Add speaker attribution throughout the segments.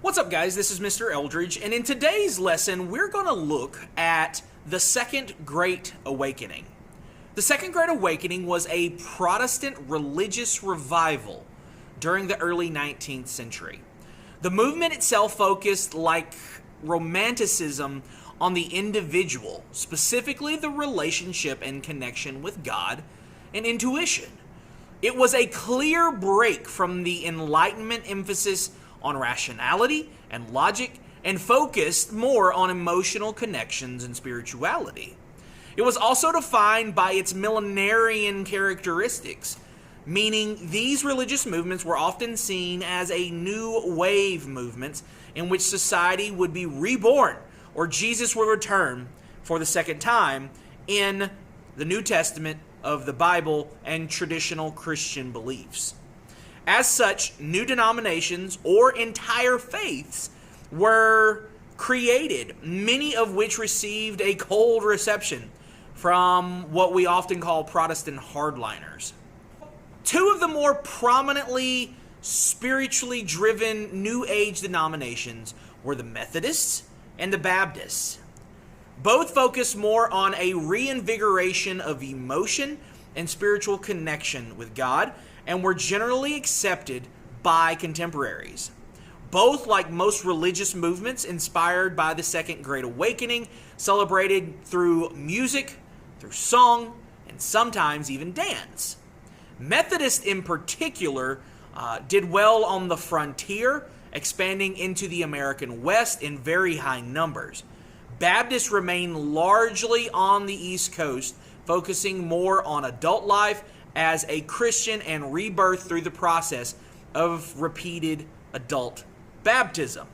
Speaker 1: What's up, guys? This is Mr. Eldridge, and in today's lesson, we're going to look at the Second Great Awakening. The Second Great Awakening was a Protestant religious revival during the early 19th century. The movement itself focused, like Romanticism, on the individual, specifically the relationship and connection with God and intuition. It was a clear break from the Enlightenment emphasis on rationality and logic, and focused more on emotional connections and spirituality. It was also defined by its millenarian characteristics, meaning these religious movements were often seen as a new wave movement in which society would be reborn, or Jesus would return for the second time in the New Testament of the Bible and traditional Christian beliefs. As such, new denominations or entire faiths were created, many of which received a cold reception from what we often call Protestant hardliners. Two of the more prominently spiritually driven New Age denominations were the Methodists and the Baptists. Both focused more on a reinvigoration of emotion and spiritual connection with God, and were generally accepted by contemporaries. Both, like most religious movements inspired by the Second Great Awakening, celebrated through music, through song, and sometimes even dance. Methodists in particular did well on the frontier, expanding into the American West in very high numbers. Baptists remained largely on the East Coast, focusing more on adult life as a Christian and rebirth through the process of repeated adult baptism.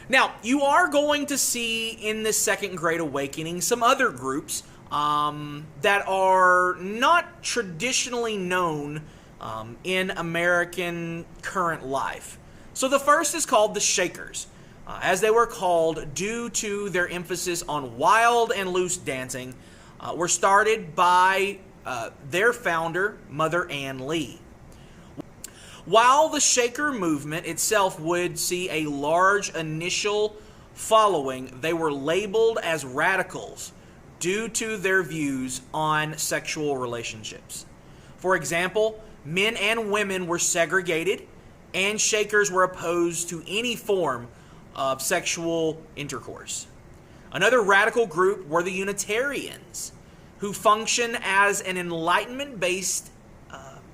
Speaker 1: Now, you are going to see in this Second Great Awakening some other groups that are not traditionally known in American current life. So the first is called the Shakers, as they were called due to their emphasis on wild and loose dancing, were started by their founder, Mother Ann Lee. While the Shaker movement itself would see a large initial following, they were labeled as radicals due to their views on sexual relationships. For example, men and women were segregated, and Shakers were opposed to any form of sexual intercourse. Another radical group were the Unitarians, who function as an Enlightenment-based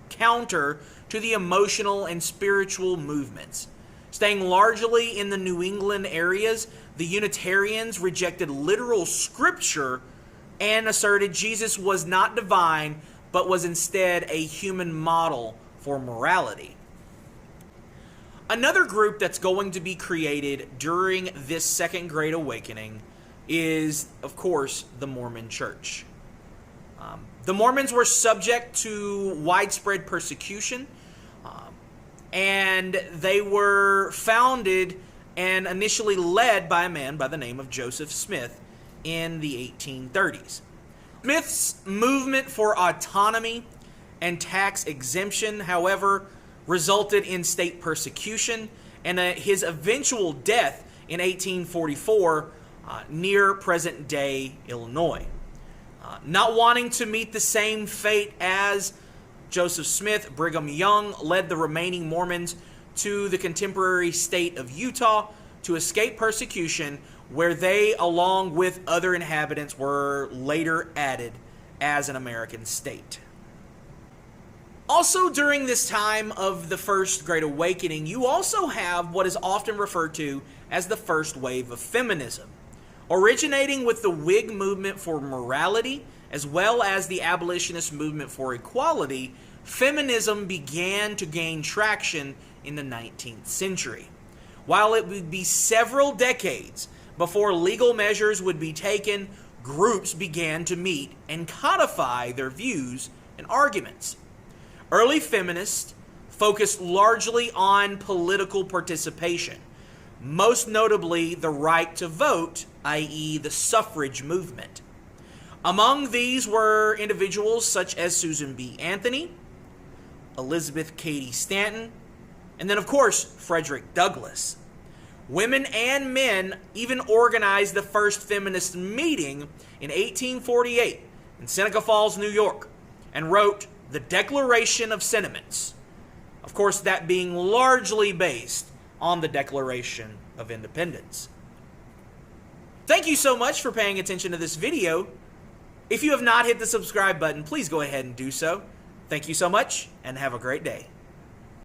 Speaker 1: counter to the emotional and spiritual movements. Staying largely in the New England areas, the Unitarians rejected literal scripture and asserted Jesus was not divine, but was instead a human model for morality. Another group that's going to be created during this Second Great Awakening is, of course, the Mormon Church. The Mormons were subject to widespread persecution, and they were founded and initially led by a man by the name of Joseph Smith in the 1830s. Smith's movement for autonomy and tax exemption, however, resulted in state persecution and his eventual death in 1844 near present-day Illinois. Not wanting to meet the same fate as Joseph Smith, Brigham Young led the remaining Mormons to the contemporary state of Utah to escape persecution, where they, along with other inhabitants, were later added as an American state. Also, during this time of the First Great Awakening, you also have what is often referred to as the first wave of feminism. Originating with the Whig movement for morality, as well as the abolitionist movement for equality, feminism began to gain traction in the 19th century. While it would be several decades before legal measures would be taken, groups began to meet and codify their views and arguments. Early feminists focused largely on political participation, most notably the right to vote, i.e. the suffrage movement. Among these were individuals such as Susan B. Anthony, Elizabeth Cady Stanton, and then, of course, Frederick Douglass. Women and men even organized the first feminist meeting in 1848 in Seneca Falls, New York, and wrote the Declaration of Sentiments. Of course, that being largely based on the Declaration of Independence. Thank you so much for paying attention to this video. If you have not hit the subscribe button, please go ahead and do so. Thank you so much, and have a great day.